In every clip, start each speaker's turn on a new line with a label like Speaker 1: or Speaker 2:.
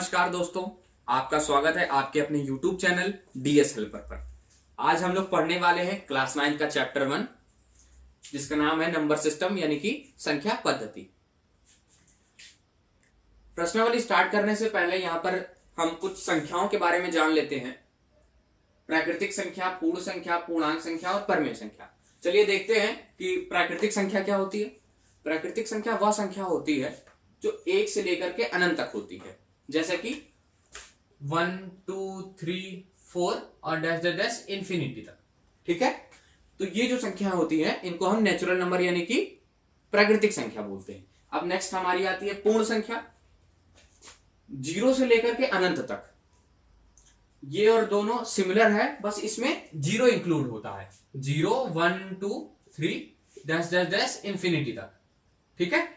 Speaker 1: नमस्कार दोस्तों, आपका स्वागत है आपके अपने YouTube चैनल DS हेल्पर पर। आज हम लोग पढ़ने वाले हैं क्लास 9 का चैप्टर 1, जिसका नाम है नंबर सिस्टम यानी कि संख्या पद्धति। प्रश्नावली स्टार्ट करने से पहले यहाँ पर हम कुछ संख्याओं के बारे में जान लेते हैं। प्राकृतिक संख्या, पूर्ण संख्या, पूर्णांक संख्या और परमेय संख्या। चलिए देखते हैं कि प्राकृतिक संख्या क्या होती है। प्राकृतिक संख्या वह संख्या होती है जो 1 से लेकर के अनंत तक होती है, जैसे कि 1, 2, 3, 4 और डैश डैश डैश इंफिनिटी तक। ठीक है, तो ये जो संख्या होती है इनको हम नेचुरल नंबर यानी कि प्राकृतिक संख्या बोलते हैं। अब नेक्स्ट हमारी आती है पूर्ण संख्या, 0 से लेकर के अनंत तक। ये और दोनों सिमिलर है, बस इसमें 0 इंक्लूड होता है। 0, 1, 2, 3 डैश डैश डैश इंफिनिटी तक। ठीक है,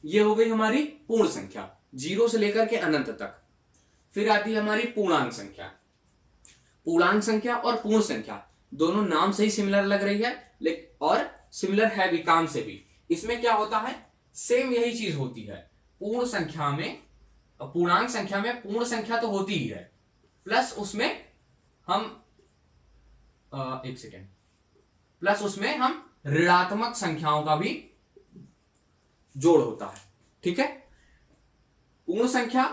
Speaker 1: ये हो गई हमारी पूर्ण संख्या, 0 से लेकर के अनंत तक। फिर आती है हमारी पूर्णांक संख्या। पूर्णांक संख्या और पूर्ण संख्या दोनों नाम से ही सिमिलर लग रही है और सिमिलर है भी काम से भी। इसमें क्या होता है, सेम यही चीज होती है। पूर्ण संख्या में, पूर्णांक संख्या में पूर्ण संख्या तो होती ही है, प्लस उसमें हम प्लस उसमें हम ऋणात्मक संख्याओं का भी जोड़ होता है। ठीक है, पूर्ण संख्या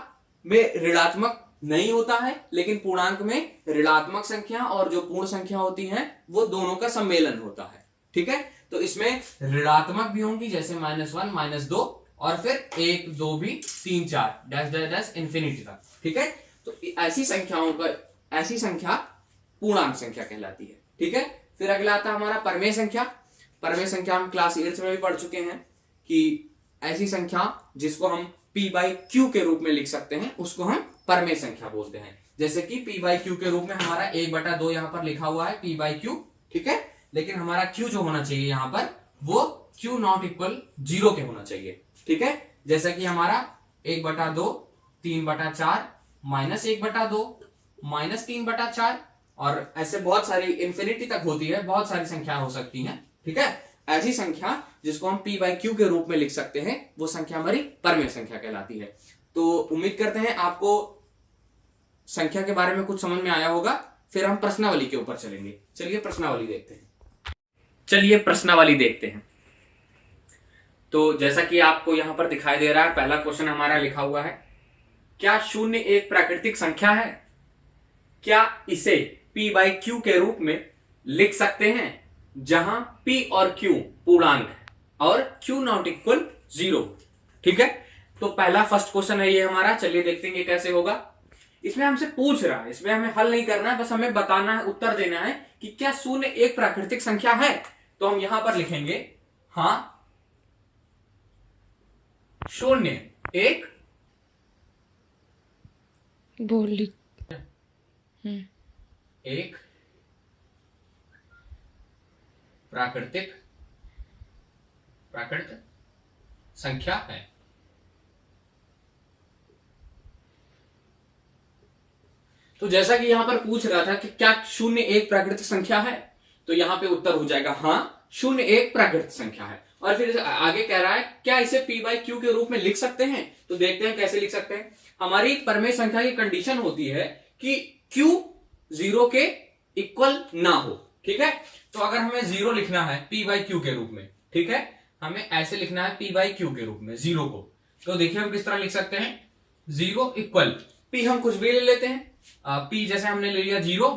Speaker 1: में ऋणात्मक नहीं होता है, लेकिन पूर्णांक में ऋणात्मक संख्या और जो पूर्ण संख्या होती है वो दोनों का सम्मेलन होता है। ठीक है, तो इसमें ऋणात्मक भी होंगी, जैसे -1, -2 और फिर 1, 2 भी 3, 4 डैश डैश डैश इंफिनिटी तक। ठीक है, तो ऐसी संख्या पूर्णांक संख्या कहलाती है। ठीक है, फिर अगला आता है हमारा परमेय संख्या। परमेय संख्या हम क्लास 8 में भी पढ़ चुके हैं कि ऐसी संख्या जिसको हम p/q के रूप में लिख सकते हैं उसको हम परमेय संख्या बोलते हैं। जैसे कि p/q के रूप में हमारा 1/2 यहां पर लिखा हुआ है p/q। ठीक है, लेकिन हमारा q जो होना चाहिए यहां पर वो q नॉट इक्वल 0 के होना चाहिए। ठीक है, जैसा कि हमारा 1/2, 3/4, -1/2, -3/4 और ऐसे बहुत सारी इंफिनिटी तक होती है, बहुत सारी संख्या हो सकती हैं। ठीक है, ऐसी संख्या जिसको हम p/q के रूप में लिख सकते हैं वो संख्या हमारी परमेय संख्या कहलाती है। तो उम्मीद करते हैं आपको संख्या के बारे में कुछ समझ में आया होगा। फिर हम प्रश्नावली के ऊपर चलेंगे। चलिए प्रश्नावली देखते हैं। तो जैसा कि आपको यहां पर दिखाई दे रहा है, पहला क्वेश्चन हमारा लिखा हुआ है, क्या 0 एक प्राकृतिक संख्या है? क्या इसे p/q के रूप में लिख सकते हैं जहां p और q पूर्णांक है और q नॉट इक्वल 0। ठीक है, तो पहला फर्स्ट क्वेश्चन है ये हमारा। चलिए देखते हैं कैसे होगा। इसमें हमसे पूछ रहा है, इसमें हमें हल नहीं करना है, बस हमें बताना है, उत्तर देना है कि क्या 0 एक प्राकृतिक संख्या है। तो हम यहां पर लिखेंगे हां, 0 एक एक प्राकृतिक संख्या है। तो जैसा कि यहां पर पूछ रहा था कि क्या 0 एक प्राकृतिक संख्या है, तो यहां पे उत्तर हो जाएगा हां, 0 एक प्राकृतिक संख्या है। और फिर आगे कह रहा है क्या इसे p/q के रूप में लिख सकते हैं। तो देखते हैं कैसे लिख सकते हैं। हमारी परमेय संख्या की कंडीशन होती है कि q 0 के इक्वल ना हो। ठीक है, तो अगर हमें 0 लिखना है p/q के रूप में, ठीक है, हमें ऐसे लिखना है p/q के रूप में 0 को। तो देखिए हम किस तरह लिख सकते हैं, 0 इक्वल p, हम कुछ भी ले लेते हैं। p जैसे हमने ले लिया 0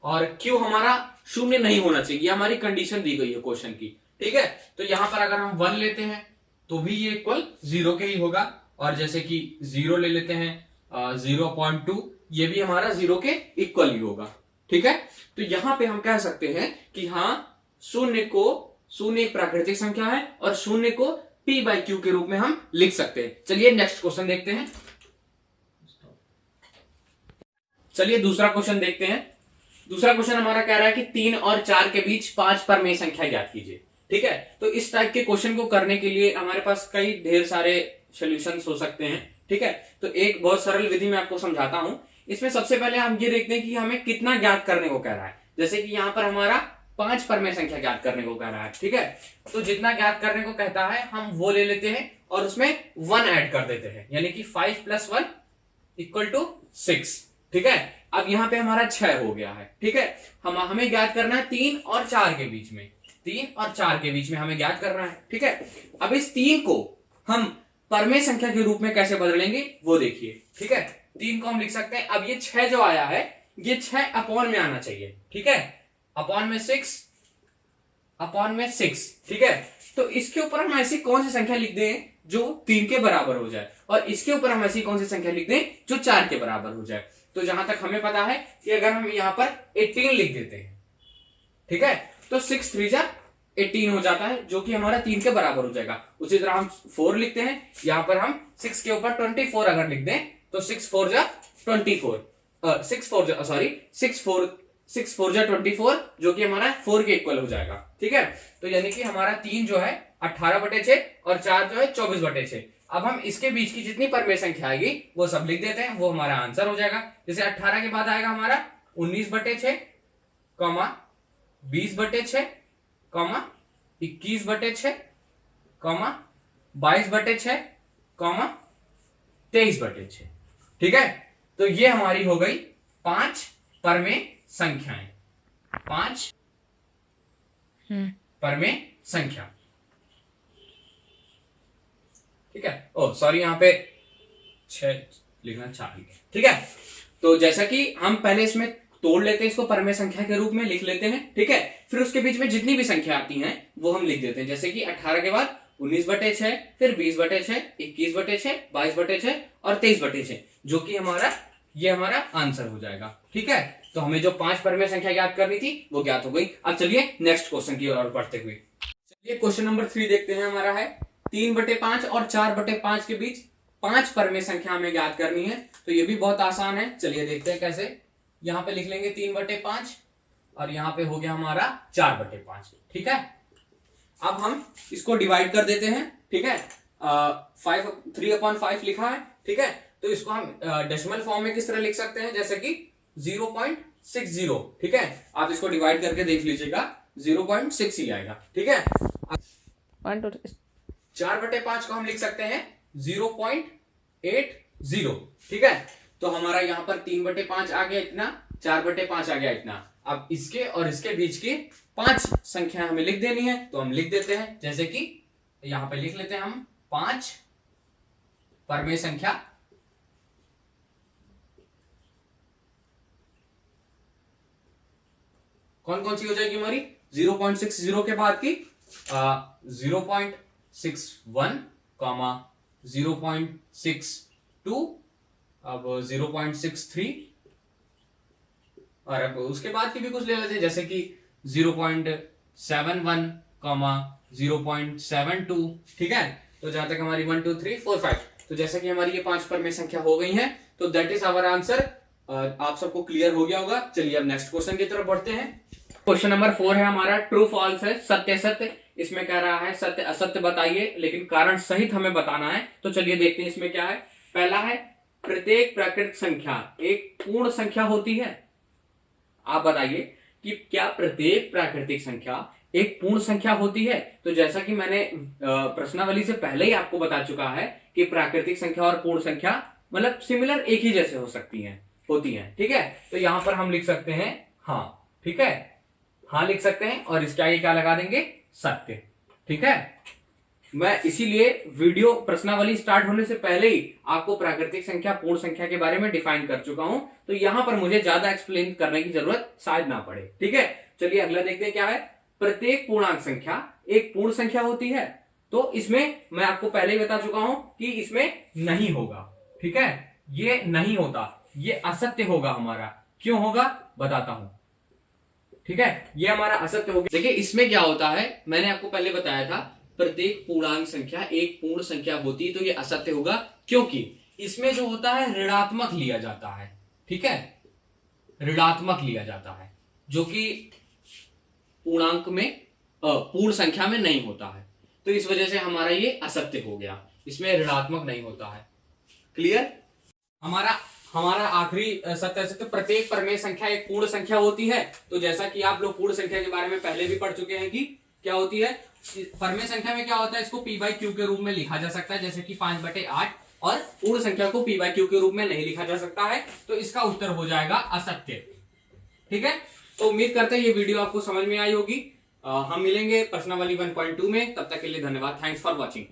Speaker 1: और q हमारा 0 नहीं होना चाहिए, ये हमारी कंडीशन दी गई है क्वेश्चन की। ठीक है, तो यहां पर अगर हम 1 लेते हैं तो भी ये इक्वल 0 के ही होगा, और जैसे कि 0 ले लेते हैं 0.2, ये भी हमारा 0 के इक्वल ही होगा। ठीक है, तो यहां पे हम कह सकते हैं कि हाँ, 0 एक प्राकृतिक संख्या है और 0 को p/q के रूप में हम लिख सकते हैं। चलिए नेक्स्ट क्वेश्चन देखते हैं। चलिए दूसरा क्वेश्चन देखते हैं। दूसरा क्वेश्चन हमारा कह रहा है कि 3 और 4 के बीच 5 परमेय संख्या ज्ञात कीजिए। ठीक है, तो इस टाइप के क्वेश्चन को करने के लिए हमारे पास कई ढेर सारे सॉल्यूशंस हो सकते हैं। ठीक है, तो एक बहुत सरल विधि मैं आपको समझाता हूं। इसमें सबसे पहले हम ये देखते हैं कि हमें कितना ज्ञात करने को कह रहा है। जैसे कि यहां पर हमारा 5 परमेय संख्या ज्ञात करने को कह रहा है। ठीक है, तो जितना ज्ञात करने को कहता है हम वो ले लेते हैं और उसमें 1 ऐड कर देते हैं, यानी कि 5 + 1 इक्वल टू 6। ठीक है, अब यहाँ पे हमारा 6 हो गया है। ठीक है, हमें ज्ञात करना है 3 और 4 के बीच में, 3 और 4 के बीच में हमें ज्ञात करना है। ठीक है, अब इस 3 को हम परमेय संख्या के रूप में कैसे बदलेंगे वो देखिए। ठीक है, 3 को हम लिख सकते हैं, अब ये 6 जो आया है ये 6 अपॉन में आना चाहिए। ठीक है, अपॉन में 6। ठीक है, तो इसके ऊपर हम ऐसी कौन सी संख्या लिख दें जो 3 के बराबर हो जाए, और इसके ऊपर हम ऐसी कौन सी संख्या लिख दें जो 4 के बराबर हो जाए। तो जहां तक हमें पता है कि अगर हम यहां पर 18 लिख देते हैं, ठीक है, तो 6 3 जा 18 हो जाता है, जो कि हमारा 3 के बराबर हो जाएगा। उसी तरह हम 4 लिखते हैं, यहां पर हम 6 के ऊपर 24 अगर लिख दें तो 6 4 जा 24, 6 4 जा 24, जो कि हमारा 4 के इक्वल हो जाएगा। ठीक है, तो यानी कि हमारा 3 जो है 18/6 और 4 जो है 24/6। अब हम इसके बीच की जितनी परमेय संख्या आएगी वो सब लिख देते हैं, वो हमारा आंसर हो जाएगा। जैसे 18 के बाद आएगा हमारा 19/6, 20/6, 21/6, 22/6, 23/6। ठीक है, तो ये हमारी हो गई 5 परमेय संख्याएं, 5 परमेय संख्या। ठीक है, ओ सॉरी, यहां पे 6 लिखना चाहिए। ठीक है, तो जैसा कि हम पहले इसमें तोड़ लेते हैं, इसको परमेय संख्या के रूप में लिख लेते हैं। ठीक है, फिर उसके बीच में जितनी भी संख्या आती हैं वो हम लिख देते हैं। जैसे कि 18 के बाद 19/6, फिर 20/6, 21/6, 22/6 और 23/6, जो कि ये हमारा आंसर हो जाएगा। ठीक है, तो हमें जो 5 परमेय संख्या ज्ञात करनी थी वो ज्ञात हो गई। अब चलिए नेक्स्ट क्वेश्चन की ओर बढ़ते हुए, चलिए क्वेश्चन नंबर 3 देखते हैं। हमारा है 3/5 और 4/5 के बीच 5 परमेय संख्या हमें ज्ञात करनी है। तो ये भी बहुत आसान है, चलिए देखते हैं कैसे। यहां पे लिख लेंगे 3/5 और यहां पे हो गया हमारा 4/5। ठीक है, अब हम इसको डिवाइड कर देते हैं। ठीक है, 3/5 लिखा है। ठीक है, तो इसको हम डेसिमल फॉर्म में किस तरह लिख सकते हैं, जैसे कि 0.60। ठीक है, आप इसको डिवाइड करके देख लीजिएगा, 0.6 ही आएगा। ठीक है, 4/5 को हम लिख सकते हैं 0.80। ठीक है, तो हमारा यहां पर 3/5 आ गया इतना, 4/5 आ गया इतना। अब इसके और इसके बीच की 5 संख्या हमें लिख देनी है, तो हम लिख देते हैं। जैसे कि यहां पे लिख लेते हैं हम 5 परमेय संख्या। कौन कौन सी हो जाएगी हमारी, 0.60 के बाद की 0.61, 0.62, अब 0.63, और अब उसके बाद की भी कुछ ले लेते हैं, जैसे कि 0.71, 0.72। ठीक है, तो जहां तक हमारी 1 2 3 4 5, तो जैसा कि हमारी ये 5 परमेय संख्या हो गई हैं, तो दैट इज आवर आंसर। आप सबको क्लियर हो गया होगा। चलिए अब नेक्स्ट क्वेश्चन की तरफ बढ़ते हैं। क्वेश्चन नंबर 4 है हमारा, ट्रू फॉल्स है, सत्य सत्य। इसमें कह रहा है सत्य असत्य बताइए, लेकिन कारण सहित हमें बताना है। तो चलिए देखते हैं इसमें क्या है। पहला है, प्रत्येक प्राकृतिक संख्या एक पूर्ण संख्या होती है। आप बताइए कि क्या प्रत्येक प्राकृतिक संख्या एक पूर्ण संख्या होती है। तो जैसा कि मैंने प्रश्नावली से पहले ही आपको बता चुका है कि प्राकृतिक संख्या और पूर्ण संख्या मतलब सिमिलर, एक ही जैसे हो सकती हैं, होती हैं। ठीक है, तो यहां पर हम लिख सकते हैं हाँ। ठीक है, हाँ लिख सकते हैं, और इसके आगे क्या लगा देंगे, सत्य। ठीक है, मैं इसीलिए वीडियो प्रश्नावली स्टार्ट होने से पहले ही आपको प्राकृतिक संख्या पूर्ण संख्या के बारे में डिफाइन कर चुका हूं, तो यहां पर मुझे ज्यादा एक्सप्लेन करने की जरूरत शायद ना पड़े। ठीक है, चलिए अगला देखते हैं क्या है। प्रत्येक पूर्णांक संख्या एक पूर्ण संख्या होती है। तो इसमें मैं आपको पहले ही बता चुका हूं कि इसमें नहीं होगा। ठीक है, ये नहीं होता, ये असत्य होगा हमारा। क्यों होगा बताता हूं। ठीक है, ये हमारा असत्य हो गया। देखिए इसमें क्या होता है, मैंने आपको पहले बताया था प्रत्येक पूर्णांक संख्या एक पूर्ण संख्या होती है, तो ये असत्य होगा, क्योंकि इसमें जो होता है ऋणात्मक लिया जाता है। ठीक है, ऋणात्मक लिया जाता है, जो कि पूर्णांक में पूर्ण संख्या में नहीं होता है। तो इस वजह से हमारा ये असत्य हो गया, इसमें ऋणात्मक नहीं होता है। क्लियर। हमारा आखिरी सत्य असत्य, प्रत्येक परमेय संख्या एक पूर्ण संख्या होती है। तो जैसा कि आप लोग पूर्ण संख्या के बारे में पहले भी पढ़ चुके हैं कि क्या होती है परमेय संख्या में, क्या होता है, इसको p/q के रूप में लिखा जा सकता है। जैसे कि 5/8 और पूर्ण संख्या को p/q के रूप में नहीं लिखा जा सकता है, तो इसका उत्तर हो जाएगा असत्य। ठीक है, तो उम्मीद करते हैं ये वीडियो आपको समझ में आई होगी। हम मिलेंगे प्रश्नावली 1.2 में, तब तक के लिए धन्यवाद। Thanks for watching.